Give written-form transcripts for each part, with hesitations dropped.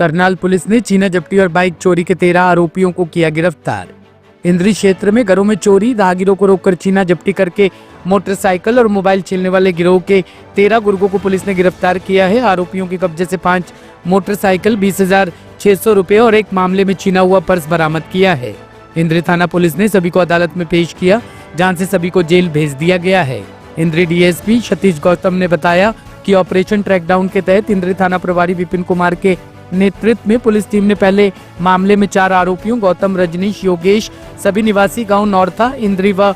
Karnal police ने चीना जब्ती और बाइक चोरी के 13 आरोपियों को किया गिरफ्तार। इंद्री क्षेत्र में घरों में चोरी, राहगीरों को रोककर चीना जब्ती करके मोटरसाइकिल और मोबाइल छीनने वाले गिरोह के 13 गुर्गों को पुलिस ने गिरफ्तार किया है। आरोपियों के कब्जे से 5 मोटरसाइकिल, 20,600 रुपए और एक मामले में छीना हुआ पर्स बरामद किया है। इंद्री थाना पुलिस ने सभी को अदालत में पेश किया, जहां से सभी को जेल भेज दिया गया है। इंद्री डीएसपी सतीश गौतम ने बताया कि ऑपरेशन ट्रैकडाउन के तहत इंद्री थाना प्रभारी विपिन कुमार के नेतृत्व में पुलिस टीम ने पहले मामले में 4 आरोपियों गौतम, रजनीश, योगेश, सभी निवासी गांव नौरथा, इंद्री व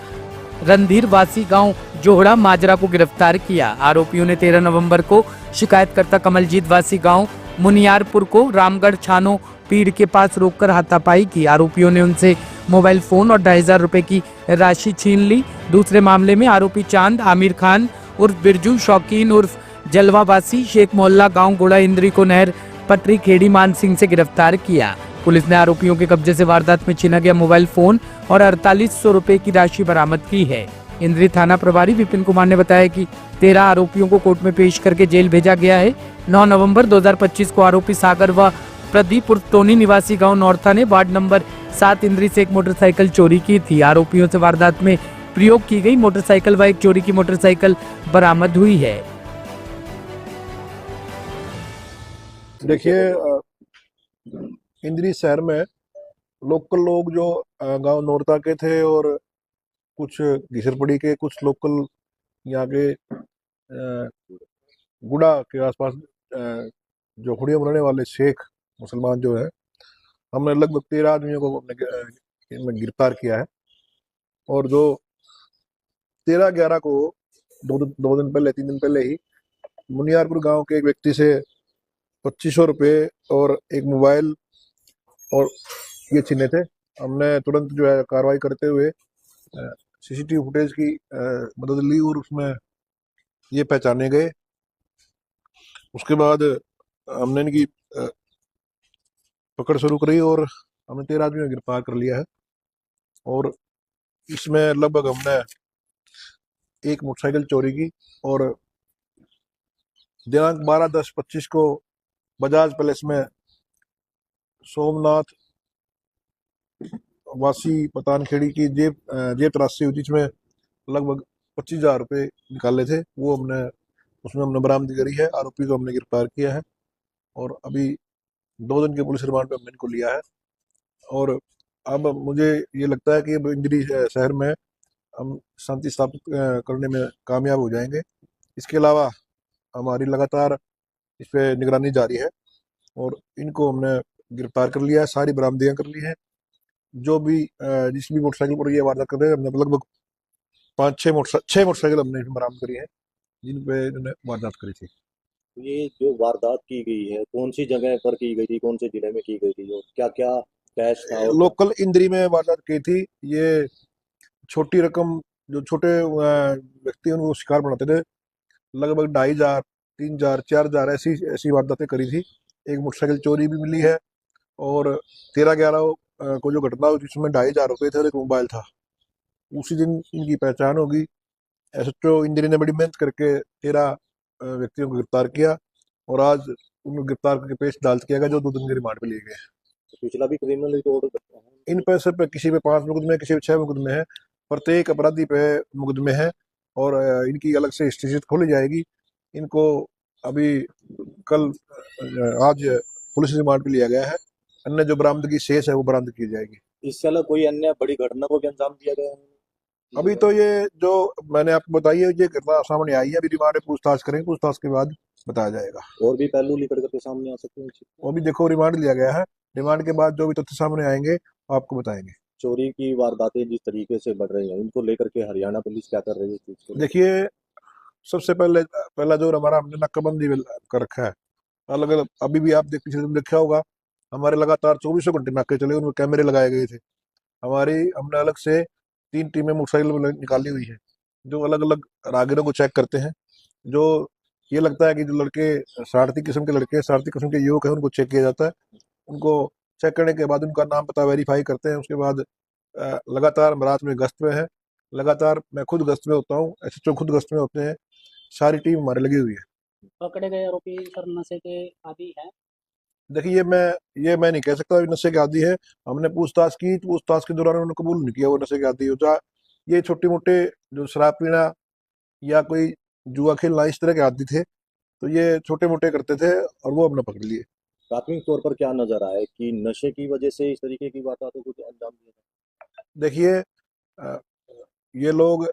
रणधीर वासी गांव जोहड़ा माजरा को गिरफ्तार किया। आरोपियों ने 13 नवंबर को शिकायतकर्ता कमलजीत वासी गांव मुनियारपुर को रामगढ़ छानो पीड़ के पास रोककर हाथापाई की। आरोपियों ने उनसे मोबाइल फोन और 2,500 रुपए की राशि छीन ली। दूसरे मामले में आरोपी चांद आमिर खान उर्फ बिरजू, शौकीन उर्फ जलवावासी, शेख मोहल्ला गांव गोड़ा इंद्री को नहर पटरी खेड़ी मान सिंह से गिरफ्तार किया। पुलिस ने आरोपियों के कब्जे से वारदात में छीना गया मोबाइल फोन और 4800 रुपए की राशि बरामद की है। इंद्री थाना प्रभारी विपिन कुमार ने बताया कि 13 आरोपियों को कोर्ट में पेश करके जेल भेजा गया है। 9 नवंबर 2025 को आरोपी सागर व प्रदीप उर्फ टोनी निवासी गांव नौरथा ने वार्ड नंबर 7 इंद्री से एक मोटरसाइकिल चोरी की थी। आरोपियों से वारदात में प्रयोग की गई मोटरसाइकिल व एक चोरी की मोटरसाइकिल बरामद हुई है। देखिए, इंद्री शहर में लोकल लोग जो गांव नौरता के थे और कुछ घिसरपड़ी के कुछ लोकल यहाँ के गुड़ा के आसपास जो हुड़िया बनाने वाले शेख मुसलमान जो है, हमने लगभग 13 आदमियों को इनमें गिरफ्तार किया है। और जो 13/11 को दो दिन पहले 3 दिन पहले ही मुनियारपुर गांव के एक व्यक्ति से 2500 रुपये और एक मोबाइल और ये छीने थे। हमने तुरंत जो है कार्रवाई करते हुए सीसीटीवी फुटेज की मदद ली और उसमें ये पहचाने गए। उसके बाद हमने इनकी पकड़ शुरू करी और हमने 13 आदमियों को गिरफ्तार कर लिया है। और इसमें लगभग हमने एक मोटरसाइकिल चोरी की और दिनांक 12/10/25 को बजाज पैलेस में सोमनाथ वासी पतानखेड़ी की जेब तलाशी हुई, जिसमें लगभग 25,000 रुपये निकाले थे। वो उसमें हमने बरामदी करी है। आरोपी को हमने गिरफ्तार किया है और अभी 2 दिन के पुलिस रिमांड पे हमने इनको लिया है। और अब मुझे ये लगता है कि अब इंद्री शहर में हम शांति स्थापित करने में कामयाब हो जाएंगे। इसके अलावा हमारी लगातार इस पर निगरानी जारी है और इनको हमने गिरफ्तार कर लिया है, सारी बरामदियां कर ली हैं। जो भी जिस भी मोटरसाइकिल पर ये वारदात कर रहे हैं, हमने लगभग 6 मोटरसाइकिल हमने बरामद करी है जिन पे इन्होंने वारदात करी थी। ये जो वारदात की गई है कौन सी जगह पर की गई थी, कौन से जिले में की गई थी, और क्या क्या कैश था? लोकल इंद्री में वारदात की थी। ये छोटी रकम जो छोटे व्यक्ति उनको शिकार बनाते थे, लगभग 2,500, 3,000, 4,000 ऐसी ऐसी वारदातें करी थी। एक मोटरसाइकिल चोरी भी मिली है और 13/11 को जो घटना हुई जिसमें 2,500 रुपये थे और एक मोबाइल था, उसी दिन इनकी पहचान होगी। एसएचओ इंद्री ने बड़ी मेहनत करके 13 व्यक्तियों को गिरफ्तार किया और आज उनको गिरफ्तार करके पेश अदालत किया गया, जो 2 दिन के रिमांड पे लिए गए। पिछला भी क्रिमिनल रिकॉर्ड इन पैसे पे किसी पे 5 मुकदमे, किसी पे 6 मुकदमे हैं। प्रत्येक अपराधी पे मुकदमे हैं और इनकी अलग से हिस्ट्री खोली जाएगी। इनको अभी आज पुलिस रिमांड पे लिया गया है। अन्य जो बरामदगी शेष है वो बरामद की जाएगी। इससे अलग कोई अन्य बड़ी घटना को भी अंजाम दिया गया है? अभी तो ये जो मैंने आपको बताई है ये घटना सामने आई है। अभी रिमांड में पूछताछ करेंगे, पूछताछ के बाद बताया जाएगा। और भी पहलू निकल करके सामने आ सकते हैं? वो भी देखो, रिमांड लिया गया है। रिमांड के बाद जो भी तथ्य सामने आएंगे आपको बताएंगे। चोरी की वारदातें जिस तरीके से बढ़ रही हैं, इनको लेकर के हरियाणा पुलिस क्या कर रही है इस चीज को? देखिए, सबसे पहला जो हमारा हमने नाकाबंदी कर रखा है अलग अलग। अभी भी आप देखा होगा, हमारे लगातार 24 घंटे नाके चले, उनमें कैमरे लगाए गए थे। हमने अलग से 3 टीमें मोटरसाइकिल निकाली हुई है जो अलग अलग राहगीरों को चेक करते हैं। जो ये लगता है कि जो लड़के शरारती किस्म के युवक हैं, उनको चेक किया जाता है। उनको चेक करने के बाद उनका नाम पता वेरीफाई करते हैं। उसके बाद लगातार हम रात में गश्त में है। लगातार मैं खुद गश्त में होता हूँ, एसएचओ खुद गश्त में होते हैं। सारी टीम हमारे लगी हुई है। पकड़े गए आरोपी सर नशे के आदी हैं? देखिए ये मैं नहीं कह सकता ये नशे के आदी है। हमने पूछताछ की तो पूछताछ के दौरान उन्होंने कबूल नहीं किया वो नशे के आदी होता। ये छोटे मोटे जो शराब पीना या कोई जुआ खेलना इस तरह के आदी थे, तो ये छोटे मोटे करते थे और वो हमने पकड़ लिए। प्राथमिक तौर पर क्या नजर आया कि नशे की वजह से इस तरीके की वारदातों को अंजाम दिया? देखिए अ, ये लोग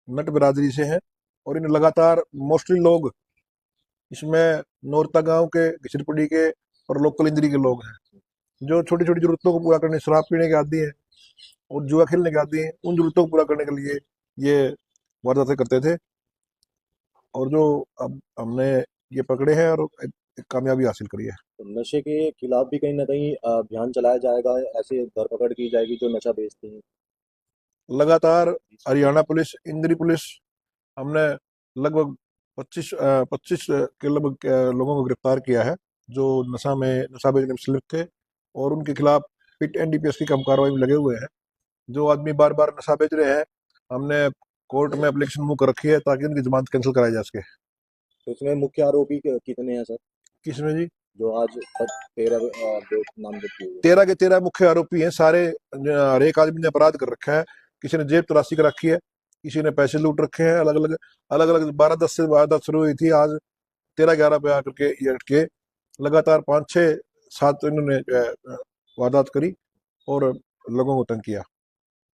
नट बिरादरी से हैं और इन लगातार मोस्टली लोग इसमें नौरता गांव के, घिसरपड़ी के और लोकल इंदरी के लोग हैं, जो छोटी छोटी जरूरतों को पूरा करने, शराब पीने के आदी हैं और जुआ खेलने के आदी हैं, उन जरूरतों को पूरा करने के लिए ये वारदातें करते थे। और जो अब हमने ये पकड़े हैं और एक कामयाबी हासिल करी है। तो नशे के खिलाफ भी कहीं ना कहीं अभियान चलाया जाएगा, ऐसे धरपकड़ की जाएगी जो नशा बेचते हैं? लगातार हरियाणा पुलिस, इंद्री पुलिस, हमने लगभग 25 के लगभग लोगों को गिरफ्तार किया है जो नशा बेचने में संलिप्त थे, और उनके खिलाफ पिट एनडीपीएस की कम कार्रवाई में लगे हुए हैं। जो आदमी बार बार नशा बेच रहे हैं, हमने कोर्ट में एप्लीकेशन मुंह कर रखी है ताकि उनकी जमानत कैंसिल कराई जा सके। तो इसमें मुख्य आरोपी कितने हैं सर, किसमें जी? जो आज तक 13 नामजद किए हुए 13 के 13 मुख्य आरोपी हैं सारे। हर एक आदमी ने अपराध कर रखा है। किसी ने जेब तलाशी कर रखी है, किसी ने पैसे लूट रखे हैं। अलग अलग 12-10 से वारदात शुरू हुई थी, आज 13-11 पे आकर के ये अटके। लगातार 5-6-7 इन्होंने जो है वारदात करी और लोगों को तंग किया।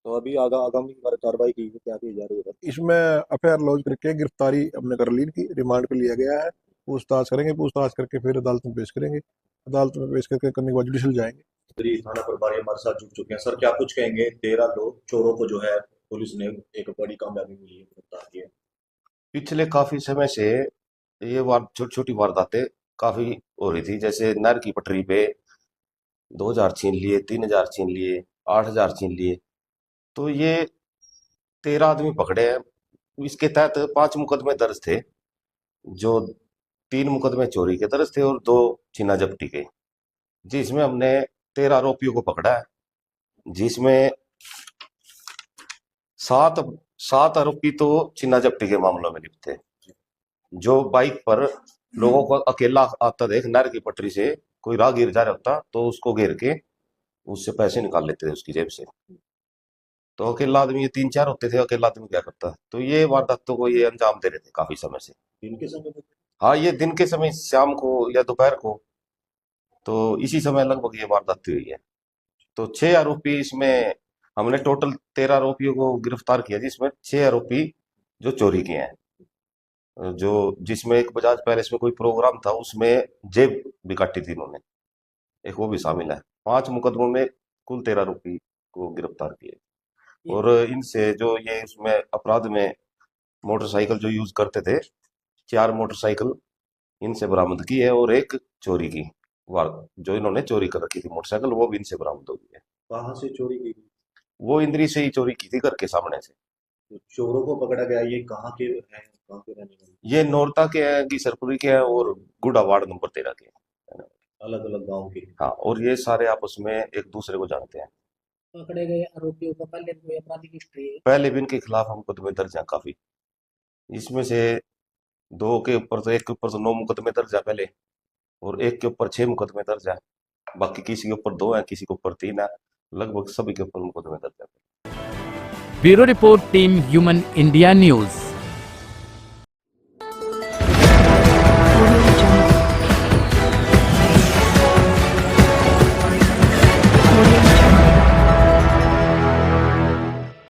तो अभी आगामी कार्रवाई की क्या की जा रही है सर? इसमें एफआईआर लॉन्च करके गिरफ्तारी हमने कर ली, इनकी रिमांड पे लिया गया है। पूछताछ करेंगे, पूछताछ करके फिर अदालत में पेश करेंगे। अदालत में पेश करके करने के बाद जुडिशल जाएंगे। उत्तरी थाना प्रभारी हमारे साथ जुड़ चुके हैं। सर, क्या कुछ कहेंगे? 13 लोग चोरों को जो है पुलिस ने एक बड़ी कामयाबी मिली है, गिरफ्तार किया। पिछले काफी समय से ये वार छोटी छोटी वारदातें काफी हो रही थी। जैसे नहर की पटरी पे 2,000 छीन लिए, 3,000 छीन लिए, 8,000 छीन लिए। तो ये 13 आदमी पकड़े हैं। इसके तहत 5 मुकदमे दर्ज थे, जो 3 मुकदमे चोरी के दर्ज थे और 2 छीना जब्ती के, जिसमें हमने 13 आरोपियों को पकड़ा है, जिसमें 7 आरोपी तो छीना जब्ती के मामलों में लिप्त थे। जो बाइक पर लोगों को अकेला आता देख नहर की पटरी से कोई राहगीर जा रहा होता तो उसको घेर के उससे पैसे निकाल लेते थे उसकी जेब से। तो अकेला आदमी, ये 3-4 होते थे, अकेला आदमी क्या करता। तो ये वारदातों को ये अंजाम दे रहे थे काफी समय से। दिन के समय में? हाँ, ये दिन के समय, शाम को या दोपहर को, तो इसी समय लगभग ये वारदात हुई है। तो 6 आरोपी इसमें, हमने टोटल 13 आरोपियों को गिरफ्तार किया, जिसमें 6 आरोपी जो चोरी के हैं। जो जिसमें एक बजाज पैलेस में कोई प्रोग्राम था, उसमें जेब भी काटी थी इन्होंने, एक वो भी शामिल है। 5 मुकदमों में कुल 13 आरोपी को गिरफ्तार किए। और इनसे जो ये इसमें अपराध में मोटरसाइकिल जो यूज करते थे, 4 मोटरसाइकिल इनसे बरामद की है, और एक चोरी की वार जो इन्होंने चोरी कर रखी थी मोटरसाइकिल, वो भी इनसे बरामद हो गई है। कहाँ से चोरी की गई? वो इंद्री से ही चोरी की थी, घर के सामने से। तो चोरों को पकड़ा गया, ये कहाँ के हैं, कहाँ के रहने वाले? ये नौरता के हैं, घिसरपुरी के हैं और गुड़ा वार्ड नंबर 13 के हैं। अलग अलग गाँव के? हाँ, और ये सारे आपस में एक दूसरे को जानते हैं। पकड़े गए आरोपियों का पहले कोई आपराधिक हिस्ट्री है? पहले भी इनके खिलाफ हम मुकदमे दर्ज हैं काफी। इसमें से 2 के ऊपर तो, एक के ऊपर तो 9 मुकदमे दर्ज है पहले, और एक के ऊपर 6 मुकदमे दर्ज है। बाकी किसी के ऊपर 2 है, किसी के ऊपर 3 है, लगभग सभी के ऊपर मुकदमे दर्ज है। Bureau report, team human India news.